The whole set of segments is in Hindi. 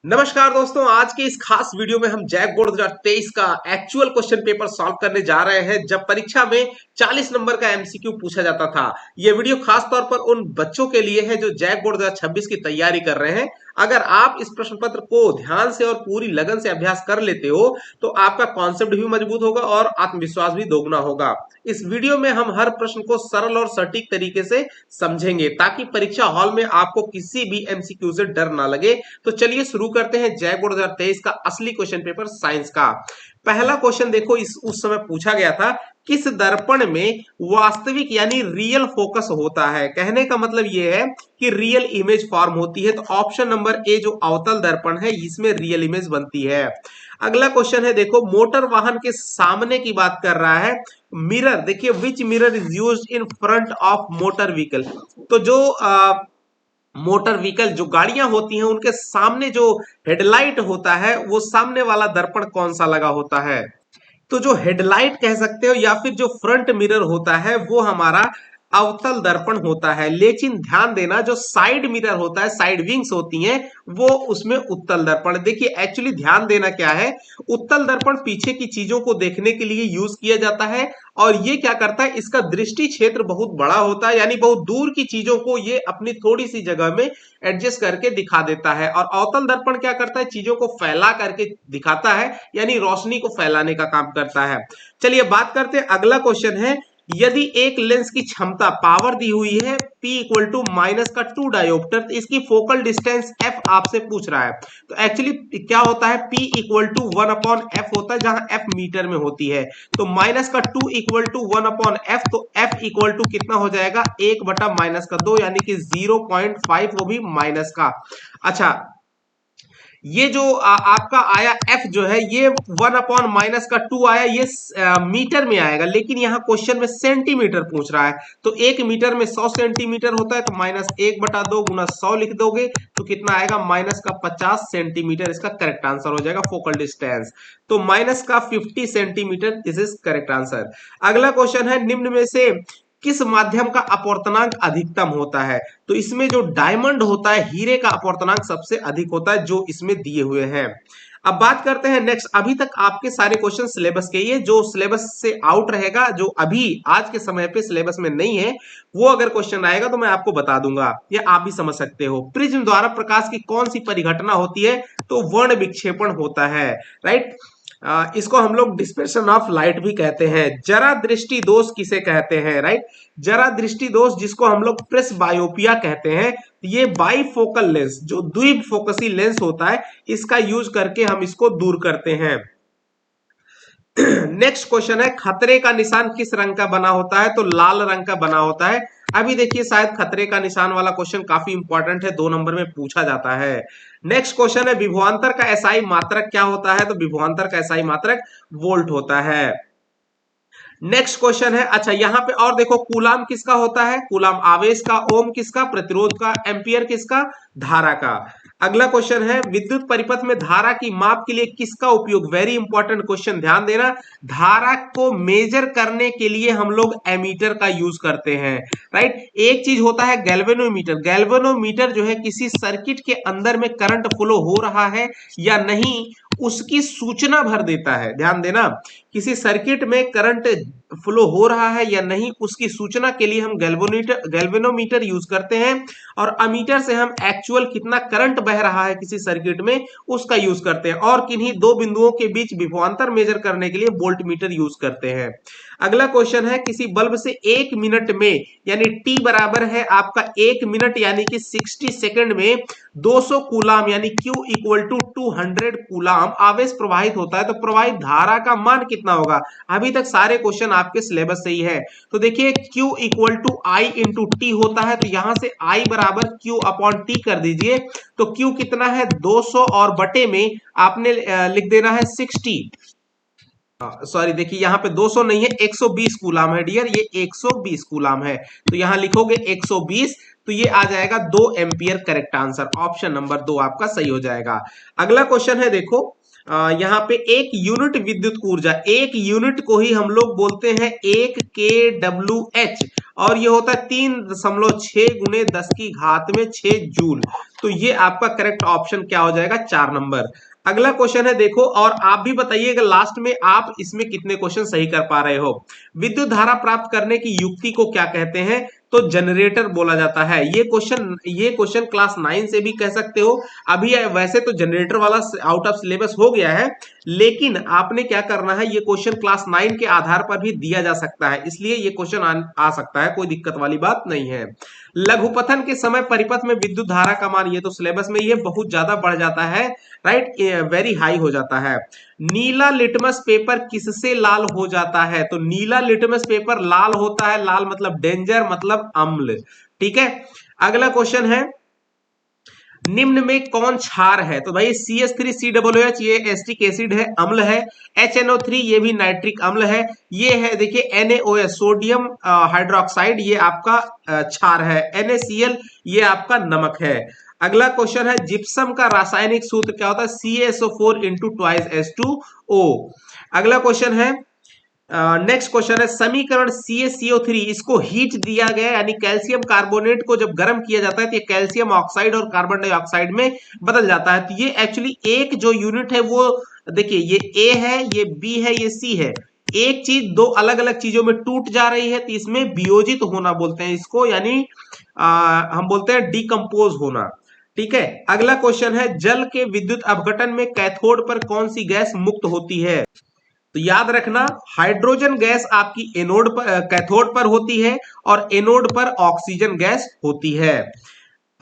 नमस्कार दोस्तों, आज के इस खास वीडियो में हम जैक बोर्ड 2023 का एक्चुअल क्वेश्चन पेपर सॉल्व करने जा रहे हैं जब परीक्षा में 40 नंबर का एमसीक्यू पूछा जाता था। यह वीडियो खास तौर पर उन बच्चों के लिए है जो जैक बोर्ड 2026 की तैयारी कर रहे हैं। अगर आप इस प्रश्न पत्र को ध्यान से और पूरी लगन से अभ्यास कर लेते हो तो आपका कॉन्सेप्ट भी मजबूत होगा और आत्मविश्वास भी दोगुना होगा। इस वीडियो में हम हर प्रश्न को सरल और सटीक तरीके से समझेंगे ताकि परीक्षा हॉल में आपको किसी भी एमसीक्यू से डर ना लगे। तो चलिए शुरू करते हैं जैक बोर्ड 2023 का असली क्वेश्चन पेपर साइंस का। पहला क्वेश्चन देखो, उस समय पूछा गया था किस दर्पण में वास्तविक यानी रियल फोकस होता है। कहने का मतलब यह है कि रियल इमेज फॉर्म होती है। तो ऑप्शन नंबर ए जो अवतल दर्पण है इसमें रियल इमेज बनती है। अगला क्वेश्चन है देखो, मोटर वाहन के सामने की बात कर रहा है। मिरर देखिए, विच mirror is used in front of motor vehicle. तो जो मोटर व्हीकल जो गाड़ियां होती हैं उनके सामने जो हेडलाइट होता है वो सामने वाला दर्पण कौन सा लगा होता है। तो जो हेडलाइट कह सकते हो या फिर जो फ्रंट मिरर होता है वो हमारा अवतल दर्पण होता है। लेकिन ध्यान देना, जो साइड मिरर होता है, साइड विंग्स होती हैं, वो उसमें उत्तल दर्पण। देखिए एक्चुअली ध्यान देना क्या है, उत्तल दर्पण पीछे की चीजों को देखने के लिए यूज किया जाता है और ये क्या करता है, इसका दृष्टि क्षेत्र बहुत बड़ा होता है, यानी बहुत दूर की चीजों को ये अपनी थोड़ी सी जगह में एडजस्ट करके दिखा देता है। और अवतल दर्पण क्या करता है, चीजों को फैला करके दिखाता है, यानी रोशनी को फैलाने का काम करता है। चलिए बात करते हैं, अगला क्वेश्चन है, यदि एक लेंस की क्षमता पावर दी हुई है P इक्वल टू माइनस का 2 डायोप्टर, तो इसकी फोकल डिस्टेंस F आपसे पूछ रहा है। तो एक्चुअली क्या होता है, P इक्वल टू 1/f होता है, जहां F मीटर में होती है। तो माइनस का 2 इक्वल टू 1/f, तो F इक्वल टू कितना हो जाएगा, 1/-2, यानी कि 0.5, वो भी माइनस का। अच्छा, ये जो आपका आया f जो है ये 1/-2 आया, ये मीटर में आएगा, लेकिन यहाँ क्वेश्चन में सेंटीमीटर पूछ रहा है। तो 1 मीटर में 100 सेंटीमीटर होता है, तो -1/2 गुना 100 लिख दोगे तो कितना आएगा, -50 सेंटीमीटर इसका करेक्ट आंसर हो जाएगा फोकल डिस्टेंस। तो -50 centimetre, this is correct answer. अगला क्वेश्चन है, निम्न में से किस माध्यम का अपवर्तनांक अधिकतम होता है। तो इसमें जो डायमंड होता है, हीरे का अपवर्तनांक सबसे अधिक होता है जो इसमें दिए हुए हैं। अब बात करते हैं नेक्स्ट, अभी तक आपके सारे क्वेश्चन सिलेबस के, ये जो सिलेबस से आउट रहेगा, जो अभी आज के समय पे सिलेबस में नहीं है, वो अगर क्वेश्चन आएगा तो मैं आपको बता दूंगा, ये आप भी समझ सकते हो। प्रिज्म द्वारा प्रकाश की कौन सी परिघटना होती है, तो वर्ण विक्षेपण होता है, राइट। इसको हम लोग डिस्पर्शन ऑफ लाइट भी कहते हैं। जरा दृष्टि दोष किसे कहते हैं, राइट। जरा दृष्टि दोष जिसको हम लोग प्रेस बायोपिया कहते हैं, ये बाईफोकल लेंस, जो द्विफोकसी लेंस होता है, इसका यूज करके हम इसको दूर करते हैं। नेक्स्ट क्वेश्चन है, खतरे का निशान किस रंग का बना होता है, तो लाल रंग का बना होता है। अभी देखिए शायद खतरे का निशान वाला क्वेश्चन काफी इंपॉर्टेंट है, 2 नंबर में पूछा जाता है। नेक्स्ट क्वेश्चन है, विभवांतर का एसआई मात्रक क्या होता है, तो विभवांतर का एसआई मात्रक वोल्ट होता है। नेक्स्ट क्वेश्चन है, अच्छा यहां पे और देखो, कूलाम किसका होता है, कूलाम आवेश का, ओम किसका, प्रतिरोध का, एम्पियर किसका, धारा का। अगला क्वेश्चन है, विद्युत परिपथ में धारा की माप के लिए किसका उपयोग, वेरी इंपॉर्टेंट क्वेश्चन, ध्यान देना। धारा को मेजर करने के लिए हम लोग एमीटर का यूज करते हैं, राइट। एक चीज होता है गैल्वेनोमीटर। गैल्वेनोमीटर जो है किसी सर्किट के अंदर में करंट फ्लो हो रहा है या नहीं उसकी सूचना भर देता है। ध्यान देना, किसी सर्किट में करंट फ्लो हो रहा है या नहीं उसकी सूचना के लिए हम गैल्वेनोमीटर यूज करते हैं, और अमीटर से हम एक्चुअल कितना करंट बह रहा है किसी सर्किट में उसका यूज करते हैं, और किन्हीं दो बिंदुओं के बीच विभवांतर मेजर करने के लिए वोल्टमीटर यूज करते हैं। अगला क्वेश्चन है, किसी बल्ब से 1 मिनट में, यानी टी बराबर है आपका 1 मिनट यानी कि 60 सेकंड में 200 कूलाम यानी Q इक्वल टू 200 कूलाम आवेश प्रवाहित होता है, तो प्रवाहित धारा का मान कितना होगा। अभी तक सारे क्वेश्चन आपके सिलेबस से ही है। तो देखिए Q equal to I into T होता है, तो यहां से I बराबर Q अपॉन टी कर दीजिए। तो Q कितना है, 200, और बटे में आपने लिख देना है 60। सॉरी देखिए यहाँ पे 200 नहीं है, 120 कूलाम है डियर, ये 120 कूलाम है। तो यहां लिखोगे 120, तो ये आ जाएगा 2 ampere, correct answer option number 2 आपका सही हो जाएगा। अगला क्वेश्चन है देखो, यहाँ पे 1 यूनिट विद्युत ऊर्जा, 1 यूनिट को ही हम लोग बोलते हैं 1 kWh, और ये होता है 3.6 गुने 10 की घात में 6 जूल। तो ये आपका करेक्ट ऑप्शन क्या हो जाएगा, 4 नंबर। अगला क्वेश्चन है देखो, और आप भी बताइएगा लास्ट में आप इसमें कितने क्वेश्चन सही कर पा रहे हो। विद्युत धारा प्राप्त करने की युक्ति को क्या कहते हैं, तो जनरेटर बोला जाता है। ये क्वेश्चन क्लास 9 से भी कह सकते हो। अभी वैसे तो जनरेटर वाला आउट ऑफ सिलेबस हो गया है, लेकिन आपने क्या करना है, ये क्वेश्चन क्लास 9 के आधार पर भी दिया जा सकता है, इसलिए ये क्वेश्चन आ सकता है, कोई दिक्कत वाली बात नहीं है। लघुपथन के समय परिपथ में विद्युत धारा का मान, ये तो सिलेबस में ये बहुत ज्यादा बढ़ जाता है, राइट, वेरी हाई हो जाता है। नीला लिटमस पेपर किससे लाल हो जाता है, तो नीला लिटमस पेपर लाल होता है, लाल मतलब डेंजर, मतलब अम्ल। ठीक है, अगला क्वेश्चन है, निम्न में कौन क्षार है, तो भाई CH3COOH ये एस्टिक एसिड है, अम्ल है। HNO3 ये भी नाइट्रिक अम्ल है। ये है देखिए NaOH सोडियम हाइड्रोक्साइड, ये आपका क्षार है। NaCl ये आपका नमक है। अगला क्वेश्चन है, जिप्सम का रासायनिक सूत्र क्या होता है, CaSO4 इंटू ट्वाइस H2O। अगला क्वेश्चन है, नेक्स्ट क्वेश्चन है, समीकरण CaCO3 इसको हीट दिया गया, यानी कैल्शियम कार्बोनेट को जब गर्म किया जाता है तो ये कैल्शियम ऑक्साइड और कार्बन डाइऑक्साइड में बदल जाता है। तो ये एक्चुअली एक जो यूनिट है वो देखिए, ये A है, ये B है, ये C है। एक चीज दो अलग अलग चीजों में टूट जा रही है, तो इसमें वियोजित होना बोलते हैं इसको, यानी हम बोलते हैं डिकम्पोज होना। ठीक है, अगला क्वेश्चन है, जल के विद्युत अपघटन में कैथोड पर कौन सी गैस मुक्त होती है, तो याद रखना, हाइड्रोजन गैस आपकी एनोड पर कैथोड पर होती है, और एनोड पर ऑक्सीजन गैस होती है।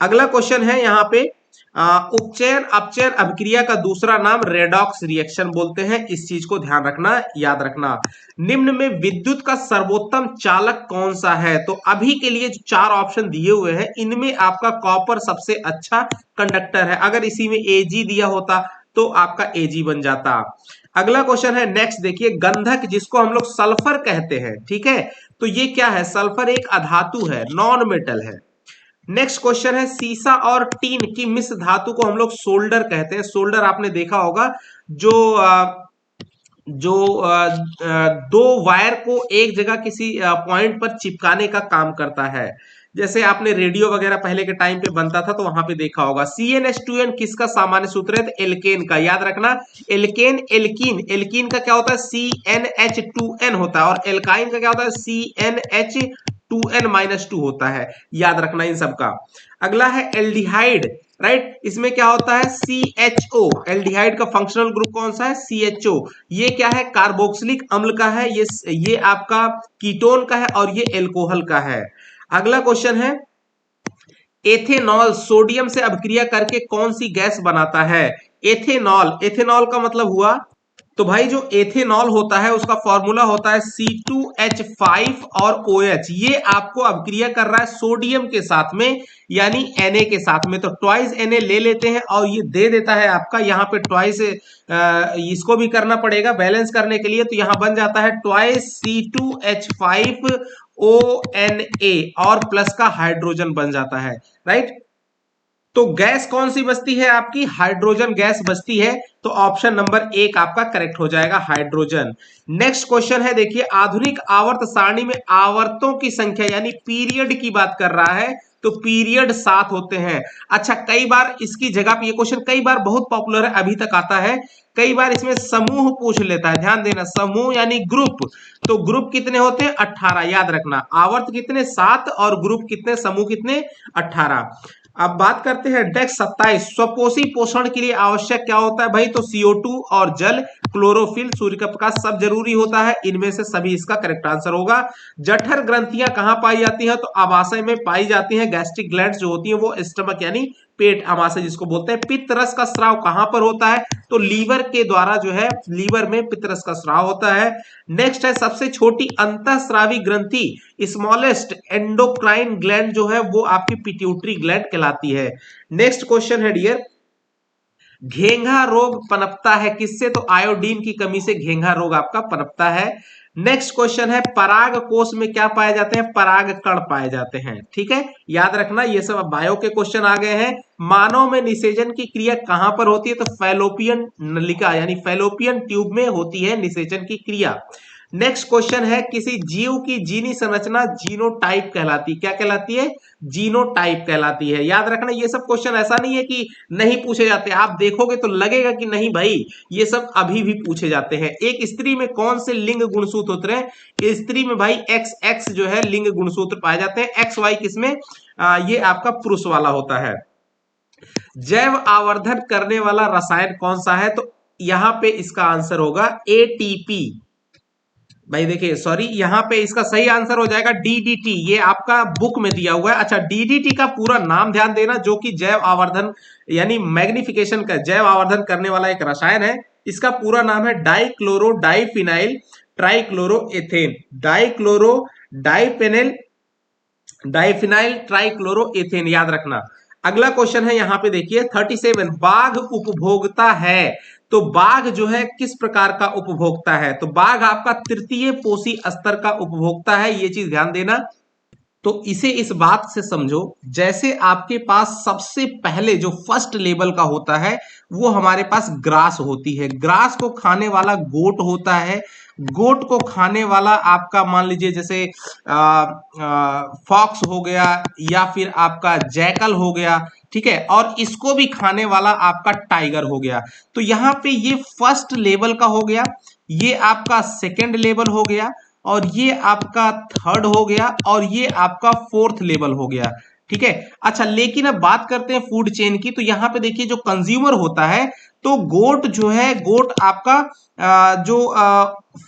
अगला क्वेश्चन है यहाँ पे, उपचयन अपचयन अभिक्रिया का दूसरा नाम रेडॉक्स रिएक्शन बोलते हैं, इस चीज को ध्यान रखना, याद रखना। निम्न में विद्युत का सर्वोत्तम चालक कौन सा है, तो अभी के लिए जो 4 ऑप्शन दिए हुए हैं इनमें आपका कॉपर सबसे अच्छा कंडक्टर है। अगर इसी में Ag दिया होता तो आपका Ag बन जाता। अगला क्वेश्चन है, नेक्स्ट देखिए, गंधक जिसको हम लोग सल्फर कहते हैं, ठीक है, तो ये क्या है, सल्फर एक अधातु है, नॉन मेटल है। नेक्स्ट क्वेश्चन है, सीसा और टीन की मिश्र धातु को हम लोग सोल्डर कहते हैं। सोल्डर आपने देखा होगा, जो दो वायर को एक जगह किसी पॉइंट पर चिपकाने का काम करता है। जैसे आपने रेडियो वगैरह पहले के टाइम पे बनता था तो वहां पे देखा होगा। CnH2n किसका सामान्य सूत्र है, तो एल्केन का, याद रखना। एल्केन एल्कीन, एल्कीन का क्या होता है, CnH2n होता है, और एल्काइन का क्या होता है, CnH2n-2 होता है, याद रखना इन सबका। अगला है एल्डिहाइड, राइट, इसमें क्या होता है, CHO, एल्डिहाइड का फंक्शनल ग्रुप कौन सा है, CHO। ये क्या है, कार्बोक्सिलिक अम्ल का है, ये आपका कीटोन का है, और ये एल्कोहल का है। अगला क्वेश्चन है, एथेनॉल सोडियम से अभिक्रिया करके कौन सी गैस बनाता है, एथेनॉल, एथेनॉल का मतलब हुआ, तो भाई जो एथेनॉल होता है उसका फॉर्मूला होता है C2H5 और OH, ये आपको अभिक्रिया कर रहा है सोडियम के साथ में, यानी Na के साथ में, तो ट्वाइस Na ले लेते हैं और ये दे देता है आपका, यहाँ पे ट्वाइस इसको भी करना पड़ेगा बैलेंस करने के लिए, तो यहाँ बन जाता है ट्वाइस C2H5ONa और प्लस का हाइड्रोजन बन जाता है, राइट। तो गैस कौन सी बचती है आपकी, हाइड्रोजन गैस बचती है, तो ऑप्शन नंबर 1 आपका करेक्ट हो जाएगा, हाइड्रोजन। नेक्स्ट क्वेश्चन है देखिए, आधुनिक आवर्त सारणी में आवर्तों की संख्या यानी पीरियड की बात कर रहा है, तो पीरियड 7 होते हैं। अच्छा, कई बार इसकी जगह पे ये क्वेश्चन कई बार बहुत पॉपुलर है, अभी तक आता है, कई बार इसमें समूह पूछ लेता है, ध्यान देना, समूह यानी ग्रुप, तो ग्रुप कितने होते हैं, 18, याद रखना, आवर्त कितने 7 और ग्रुप कितने, समूह कितने 18। अब बात करते हैं डेक्स 27, स्वपोषी पोषण के लिए आवश्यक क्या होता है भाई, तो CO2 और जल, क्लोरोफिल, सूर्य का प्रकाश सब जरूरी होता है, इनमें से सभी इसका करेक्ट आंसर होगा। जठर ग्रंथियां कहां पाई जाती हैं, तो आमाशय में पाई जाती हैं। गैस्ट्रिक ग्लैंड्स जो होती हैं वो स्टमक यानी पेट, आमाशय जिसको बोलते हैं। पित्त रस का स्राव कहां पर होता है, तो लीवर के द्वारा जो है, लीवर में पित्त रस का स्राव होता है। नेक्स्ट है, सबसे छोटी अंतःस्रावी ग्रंथि, स्मॉलेस्ट एंडोक्राइन ग्लैंड जो है वो आपकी पिट्यूटरी ग्लैंड कहलाती है। नेक्स्ट क्वेश्चन है डियर, घेंघा रोग पनपता है किससे, तो आयोडीन की कमी से घेंघा रोग आपका पनपता है। नेक्स्ट क्वेश्चन है, पराग कोष में क्या पाए जाते हैं, पराग कण पाए जाते हैं, ठीक है, याद रखना, ये सब बायो के क्वेश्चन आ गए हैं। मानव में निषेचन की क्रिया कहां पर होती है, तो फैलोपियन नलिका यानी फैलोपियन ट्यूब में होती है निषेचन की क्रिया। नेक्स्ट क्वेश्चन है, किसी जीव की जीनी संरचना जीनोटाइप कहलाती, क्या कहलाती है? जीनोटाइप कहलाती है। याद रखना, ये सब क्वेश्चन ऐसा नहीं है कि नहीं पूछे जाते, आप देखोगे तो लगेगा कि नहीं भाई ये सब अभी भी पूछे जाते हैं। एक स्त्री में कौन से लिंग गुणसूत्र होते हैं? स्त्री में भाई एक्स एक्स जो है लिंग गुणसूत्र पाए जाते हैं, एक्स वाई किसमें? ये आपका पुरुष वाला होता है। जैव आवर्धन करने वाला रसायन कौन सा है? तो यहां पे इसका आंसर होगा एटीपी। भाई देखिए, सॉरी, यहां पे इसका सही आंसर हो जाएगा डीडीटी। ये आपका बुक में दिया हुआ है। अच्छा, डीडीटी का पूरा नाम ध्यान देना, जो कि जैव आवर्धन यानी मैग्निफिकेशन का जैव आवर्धन करने वाला एक रसायन है। इसका पूरा नाम है dichloro diphenyl trichloroethane, dichloro diphenyl diphenyl trichloroethane, याद रखना। अगला क्वेश्चन है यहां पे देखिए 37, बाघ उपभोक्ता है। तो बाघ जो है किस प्रकार का उपभोक्ता है? तो बाघ आपका तृतीय पोषी स्तर का उपभोक्ता है, ये चीज ध्यान देना। तो इसे इस बात से समझो, जैसे आपके पास सबसे पहले जो फर्स्ट लेवल का होता है वो हमारे पास ग्रास होती है, ग्रास को खाने वाला गोट होता है, गोट को खाने वाला आपका मान लीजिए जैसे फॉक्स हो गया या फिर आपका जैकल हो गया, ठीक है, और इसको भी खाने वाला आपका टाइगर हो गया। तो यहाँ पे ये फर्स्ट लेवल का हो गया, ये आपका सेकेंड लेवल हो गया, और ये आपका थर्ड हो गया, और ये आपका फोर्थ लेवल हो गया, ठीक है। अच्छा, लेकिन अब बात करते हैं फूड चेन की। तो यहाँ पे देखिए जो कंज्यूमर होता है, तो गोट जो है, गोट आपका जो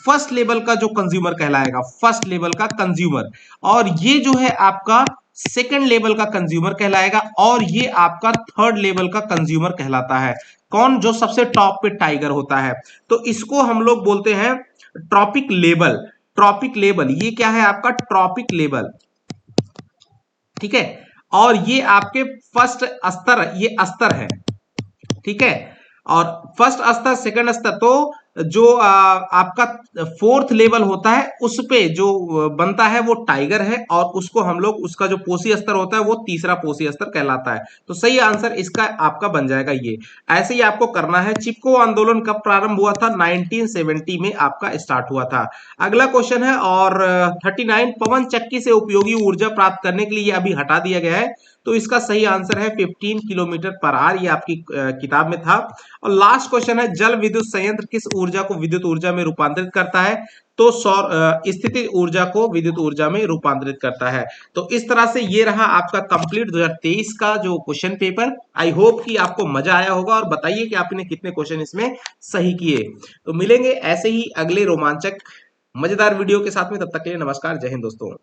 फर्स्ट लेवल का जो कंज्यूमर कहलाएगा, फर्स्ट लेवल का कंज्यूमर, और ये जो है आपका सेकंड लेवल का कंज्यूमर कहलाएगा, और ये आपका थर्ड लेवल का कंज्यूमर कहलाता है। कौन? जो सबसे टॉप पे टाइगर होता है। तो इसको हम लोग बोलते हैं ट्रॉपिक लेवल। ट्रॉपिक लेवल, ये क्या है आपका? ट्रॉपिक लेवल, ठीक है। और ये आपके फर्स्ट स्तर, ये स्तर है, ठीक है। और फर्स्ट स्तर, सेकंड स्तर, तो जो आपका फोर्थ लेवल होता है उस पे जो बनता है वो टाइगर है, और उसको हम लोग, उसका जो पोषी स्तर होता है वो तीसरा पोषी स्तर कहलाता है। तो सही आंसर इसका आपका बन जाएगा ये। ऐसे ही आपको करना है। चिपको आंदोलन कब प्रारंभ हुआ था? 1970 में आपका स्टार्ट हुआ था। अगला क्वेश्चन है और 39, पवन चक्की से उपयोगी ऊर्जा प्राप्त करने के लिए अभी हटा दिया गया है। तो इसका सही आंसर है 15 किलोमीटर पर आवर, ये आपकी किताब में था। और लास्ट क्वेश्चन है, जल विद्युत संयंत्र किस ऊर्जा को विद्युत ऊर्जा में रूपांतरित करता है? तो सौर स्थितिज ऊर्जा को विद्युत ऊर्जा में रूपांतरित करता है। तो इस तरह से ये रहा आपका कंप्लीट 2023 का जो क्वेश्चन पेपर। आई होप कि आपको मजा आया होगा, और बताइए कि आपने कितने क्वेश्चन इसमें सही किए। तो मिलेंगे ऐसे ही अगले रोमांचक मजेदार वीडियो के साथ में, तब तक के लिए नमस्कार, जय हिंद दोस्तों।